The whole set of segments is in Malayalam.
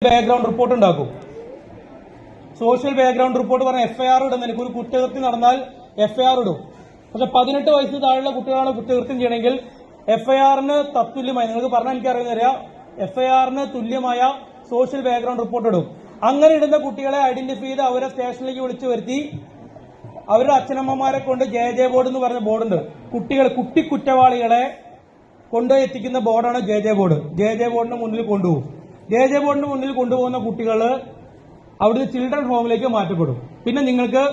ബാക്ക്ഗ്രൗണ്ട് റിപ്പോർട്ട് ഉണ്ടാക്കും. സോഷ്യൽ ബാക്ക്ഗ്രൗണ്ട് റിപ്പോർട്ട് പറഞ്ഞ FIR ഇടുന്നതിന് ഒരു കുറ്റകൃത്യം നടന്നാൽ FIR ഇടും. പക്ഷെ 18 വയസ്സിന് താഴെയുള്ള കുട്ടികളാണ് കുറ്റകൃത്യം ചെയ്യണമെങ്കിൽ FIR-ന് തത്തുല്യമായി, നിങ്ങൾക്ക് പറഞ്ഞാൽ എനിക്കറിയാം, FIR-ന് തുല്യമായ സോഷ്യൽ ബാക്ക്ഗ്രൗണ്ട് റിപ്പോർട്ട് ഇടും. അങ്ങനെ ഇടുന്ന കുട്ടികളെ ഐഡന്റിഫൈ ചെയ്ത് അവരെ സ്റ്റേഷനിലേക്ക് വിളിച്ചു വരുത്തി അവരുടെ അച്ഛനമ്മമാരെ കൊണ്ട് JJ ബോർഡ് എന്ന് പറഞ്ഞ ബോർഡുണ്ട്. കുട്ടി കുറ്റവാളികളെ കൊണ്ടുപോയി എത്തിക്കുന്ന ബോർഡാണ് JJ ബോർഡ്. JJ ബോർഡിന് മുന്നിൽ കൊണ്ടുപോകും. JJ ബോർഡിന് മുന്നിൽ കൊണ്ടുപോകുന്ന കുട്ടികൾ അവിടുന്ന് ചിൽഡ്രൻ ഹോമിലേക്ക് മാറ്റപ്പെടും. പിന്നെ നിങ്ങൾക്ക്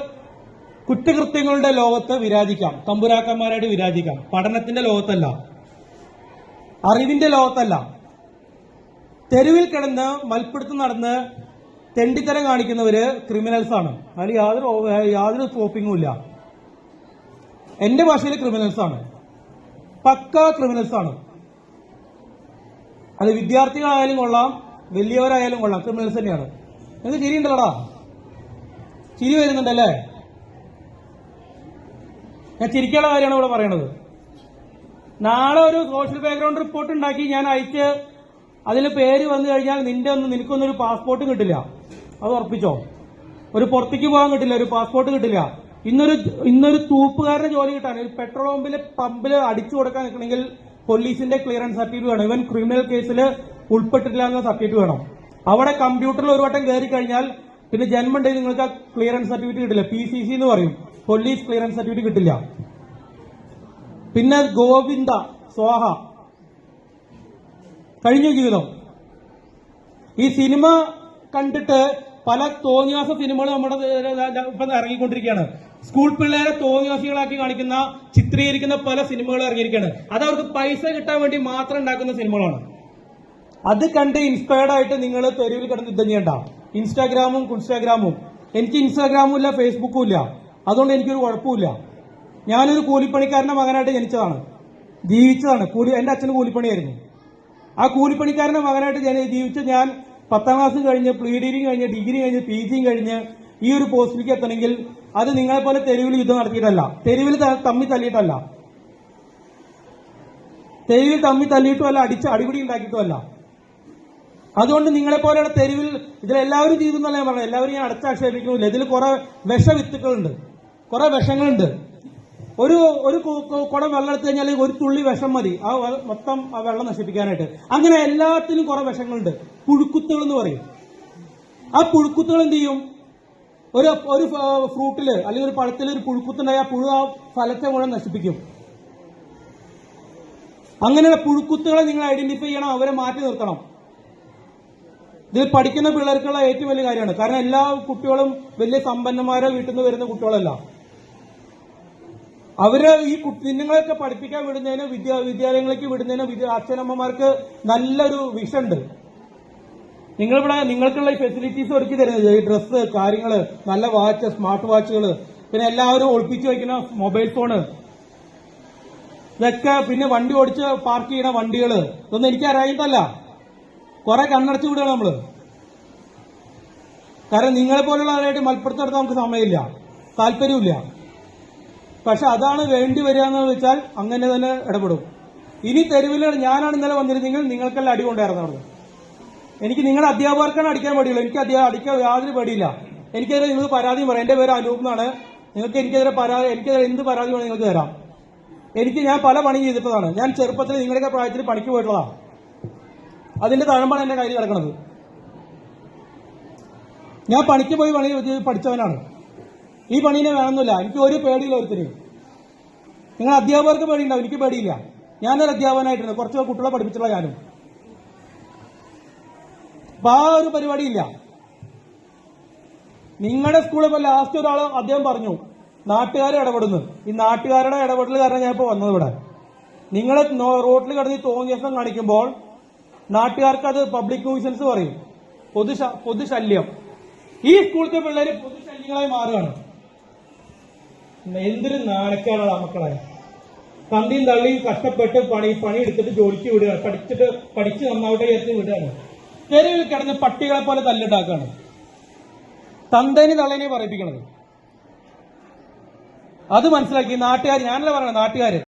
കുറ്റകൃത്യങ്ങളുടെ ലോകത്ത് വിരാജിക്കാം, തമ്പുരാക്കന്മാരായിട്ട് വിരാജിക്കാം. പഠനത്തിന്റെ ലോകത്തല്ല, അറിവിന്റെ ലോകത്തല്ല. തെരുവിൽ കിടന്ന് മൽപ്പിടുത്തം നടന്ന് തെണ്ടിത്തരം കാണിക്കുന്നവര് ക്രിമിനൽസാണ്. അതിൽ യാതൊരു സ്കോപ്പിങ്ങും ഇല്ല. എന്റെ ഭാഷയിൽ ക്രിമിനൽസാണ്, പക്ക ക്രിമിനൽസാണ്. അത് വിദ്യാർത്ഥികളായാലും കൊള്ളാം, വലിയവരായാലും കൊള്ളാം, ക്രിമിനൽസ് തന്നെയാണ്. നിങ്ങൾക്ക് ചിരിയുണ്ടല്ലോടാ, ചിരി വരുന്നുണ്ടല്ലേ? ഞാൻ ചിരിക്കാനുള്ള കാര്യമാണ് ഇവിടെ പറയണത്. നാളെ ഒരു സോഷ്യൽ ബാക്ക്ഗ്രൗണ്ട് റിപ്പോർട്ട് ഉണ്ടാക്കി ഞാൻ അയച്ച് അതിൽ പേര് വന്നു കഴിഞ്ഞാൽ നിനക്കൊന്നും ഒരു പാസ്പോർട്ട് കിട്ടില്ല. അത് ഉറപ്പിച്ചോ. ഒരു പുറത്തേക്ക് പോകാൻ കിട്ടില്ല, ഒരു പാസ്പോർട്ട് കിട്ടില്ല. ഇന്നൊരു തൂപ്പുകാരന്റെ ജോലി കിട്ടാൻ, ഒരു പെട്രോൾ പമ്പിൽ അടിച്ചു കൊടുക്കാൻ നിൽക്കണമെങ്കിൽ പോലീസിന്റെ ക്ലിയറൻസ് സർട്ടിഫിക്കറ്റ് വേണം. ഇവൻ ക്രിമിനൽ കേസിൽ ഉൾപ്പെട്ടിട്ടില്ല എന്ന സർട്ടിഫിക്കറ്റ് വേണം. അവിടെ കമ്പ്യൂട്ടറിൽ ഒരു വട്ടം കയറി കഴിഞ്ഞാൽ പിന്നെ ജന്മമുണ്ടെങ്കിൽ നിങ്ങൾക്ക് ആ ക്ലിയറൻസ് സർട്ടിഫിക്കറ്റ് കിട്ടില്ല. PCC എന്ന് പറയും, പോലീസ് ക്ലിയറൻസ് സർട്ടിഫിക്കറ്റ് കിട്ടില്ല. പിന്നെ ഗോവിന്ദ സ്വാഹ കഴിഞ്ഞ ജീവിതം. ഈ സിനിമ കണ്ടിട്ട് പല തോന്നിയാസ സിനിമകൾ നമ്മുടെ ഇപ്പം ഇറങ്ങിക്കൊണ്ടിരിക്കുകയാണ്. സ്കൂൾ പിള്ളേരെ തോന്നിയാസികളാക്കി കാണിക്കുന്ന, ചിത്രീകരിക്കുന്ന പല സിനിമകൾ ഇറങ്ങിയിരിക്കുകയാണ്. അത് അവർക്ക് പൈസ കിട്ടാൻ വേണ്ടി മാത്രം ഉണ്ടാക്കുന്ന സിനിമകളാണ്. അത് കണ്ട് ഇൻസ്പയർഡ് ആയിട്ട് നിങ്ങൾ തെരുവിൽ കിടന്ന് യുദ്ധം ചെയ്യണ്ട. ഇൻസ്റ്റാഗ്രാമും എനിക്ക് ഇൻസ്റ്റാഗ്രാമും ഇല്ല, ഫേസ്ബുക്കും ഇല്ല. അതുകൊണ്ട് എനിക്കൊരു കുഴപ്പമില്ല. ഞാനൊരു കൂലിപ്പണിക്കാരന്റെ മകനായിട്ട് ജനിച്ചതാണ്, ജീവിച്ചതാണ്. എന്റെ അച്ഛന് കൂലിപ്പണിയായിരുന്നു. ആ കൂലിപ്പണിക്കാരന്റെ മകനായിട്ട് ജീവിച്ച ഞാൻ 10ാം ക്ലാസ് കഴിഞ്ഞ്, പ്രീ-ഡിഗ്രി കഴിഞ്ഞ്, ഡിഗ്രി കഴിഞ്ഞ്, PGയും കഴിഞ്ഞ് ഈ ഒരു പോസ്റ്റിലേക്ക് എത്തണമെങ്കിൽ അത് നിങ്ങളെപ്പോലെ തെരുവിൽ യുദ്ധം നടത്തിയിട്ടല്ല, തെരുവിൽ തമ്മി തല്ലിയിട്ടല്ല, തെരുവിൽ തമ്മി തല്ലിയിട്ടുമല്ല, അടിപിടി ഉണ്ടാക്കിയിട്ടുമല്ല. അതുകൊണ്ട് നിങ്ങളെപ്പോലെയുള്ള തെരുവിൽ ഇതിലെല്ലാവരും ചെയ്തു എന്നല്ല ഞാൻ പറഞ്ഞത്. എല്ലാവരും ഞാൻ അടച്ചാക്ഷേപിക്കുന്നില്ല. ഇതിൽ കുറെ വിഷവിത്തുക്കളുണ്ട്, കുറെ വിഷങ്ങളുണ്ട്. ഒരു കുടം വെള്ളം എടുത്തു കഴിഞ്ഞാൽ ഒരു തുള്ളി വിഷം മതി മൊത്തം ആ വെള്ളം നശിപ്പിക്കാനായിട്ട്. അങ്ങനെ എല്ലാത്തിനും കുറെ വിഷങ്ങളുണ്ട്. പുഴുക്കുത്തുകൾ എന്ന് പറയും. ആ പുഴുക്കുത്തുകൾ എന്ത് ചെയ്യും? ഒരു ഫ്രൂട്ടില് അല്ലെങ്കിൽ ഒരു പഴത്തിൽ ഒരു പുഴുക്കുത്തുണ്ടായി ആ പുഴു ആ ഫലത്തെ മുഴുവൻ നശിപ്പിക്കും. അങ്ങനെയുള്ള പുഴുക്കുത്തുകളെ നിങ്ങൾ ഐഡന്റിഫൈ ചെയ്യണം, അവരെ മാറ്റി നിർത്തണം. ഇതിൽ പഠിക്കുന്ന പിള്ളേർക്കുള്ള ഏറ്റവും വലിയ കാര്യമാണ്. കാരണം എല്ലാ കുട്ടികളും വലിയ സമ്പന്നന്മാരെ വീട്ടിൽ നിന്ന് വരുന്ന കുട്ടികളല്ല. അവര് ഈ കുഞ്ഞുങ്ങളെയൊക്കെ പഠിപ്പിക്കാൻ വിടുന്നതിന്, വിദ്യാലയങ്ങളിലേക്ക് വിടുന്നതിന് അച്ഛനമ്മമാർക്ക് നല്ലൊരു വിഷനുണ്ട്. നിങ്ങൾക്കുള്ള ഈ ഫെസിലിറ്റീസ് ഒരുക്കി തരുന്നത്, ഈ ഡ്രസ്സ്, കാര്യങ്ങള്, നല്ല വാച്ച്, സ്മാർട്ട് വാച്ചുകൾ, പിന്നെ എല്ലാവരും ഒളിപ്പിച്ചു വയ്ക്കുന്ന മൊബൈൽ ഫോണ്, ഇതൊക്കെ, പിന്നെ വണ്ടി ഓടിച്ച് പാർക്ക് ചെയ്യുന്ന വണ്ടികള്, ഇതൊന്നും എനിക്ക് അറിയുന്നതല്ല. കുറെ കണ്ണടച്ചു വിടുകയാണ് നമ്മള്. കാരണം നിങ്ങളെ പോലുള്ളവരായിട്ട് മൽപ്പിടുത്തം നടത്താൻ നമുക്ക് സമയമില്ല, താല്പര്യമില്ല. പക്ഷെ അതാണ് വേണ്ടി വരിക എന്ന് വെച്ചാൽ അങ്ങനെ തന്നെ ഇടപെടും. ഇനി തെരുവിൽ ഞാനാണ് ഇന്നലെ വന്നിരുന്നെങ്കിൽ നിങ്ങൾക്കെല്ലാം അടി കൊണ്ടായിരുന്നു. എനിക്ക് നിങ്ങളുടെ അധ്യാപകർക്കാണ് അടിക്കാൻ പേടിയുള്ളൂ. എനിക്ക് അടിക്കാൻ യാതൊരു പേടിയില്ല. എനിക്കെതിരെ നിങ്ങൾക്ക് പരാതിയും പറയാം. എന്റെ പേര് അനൂപ് എന്നാണ്. എനിക്കെതിരെ എന്ത് പരാതി വേണം നിങ്ങൾക്ക് തരാം. ഞാൻ പല പണി ചെയ്തിട്ടതാണ്. ഞാൻ ചെറുപ്പത്തിൽ നിങ്ങളുടെയൊക്കെ പ്രായത്തിൽ പണിക്ക് പോയിട്ടുള്ളതാണ്. അതിന്റെ തഴമ്പാണ് എന്റെ കയ്യിൽ കിടക്കുന്നത്. ഞാൻ പണിക്ക് പോയി പഠിച്ചവനാണ്. ഈ പണീനെ വേണമെന്നില്ല. എനിക്ക് ഒരു പേടിയില്ല ഒരുത്തിന്. നിങ്ങൾ അധ്യാപകർക്ക് പേടിയുണ്ടാവും, എനിക്ക് പേടിയില്ല. ഞാനൊരു അധ്യാപകനായിട്ടുണ്ട്, കുറച്ച് കുട്ടികളെ പഠിപ്പിച്ചുള്ള ഞാനും. അപ്പൊ ആ ഒരു പരിപാടിയില്ല. നിങ്ങളുടെ സ്കൂളിൽ ഇപ്പൊ ലാസ്റ്റ് അദ്ദേഹം പറഞ്ഞു നാട്ടുകാരെ ഇടപെടുന്നു. ഈ നാട്ടുകാരുടെ ഇടപെടൽ കാരണം ഞാൻ ഇപ്പൊ വന്നത് ഇവിടെ. നിങ്ങൾ റോഡിൽ കിടന്ന് തോന്നിയസം കാണിക്കുമ്പോൾ നാട്ടുകാർക്ക് അത് പബ്ലിക് ന്യൂസൻസ് പറയും, പൊതുശല്യം. ഈ സ്കൂളിലത്തെ പിള്ളേര് പൊതുശല്യങ്ങളായി മാറുകയാണ്. എന്തൊരു നാണക്കേടാണ് മക്കളെ. തന്തിയും തള്ളിയും കഷ്ടപ്പെട്ട് പണി എടുത്തിട്ട് ജോലിക്ക് വിടുകയാണ്, പഠിച്ച് നന്നാവട്ടെ ചേർത്ത് വിടുകയാണ്. തെരുവിൽ കിടന്ന് പട്ടികളെ പോലെ തല്ലുണ്ടാക്കുകയാണ്. തന്തേനെ തള്ളേനെ പറയിപ്പിക്കണത്. അത് മനസ്സിലാക്കി നാട്ടുകാർ, ഞാനല്ല പറയണത്, നാട്ടുകാര്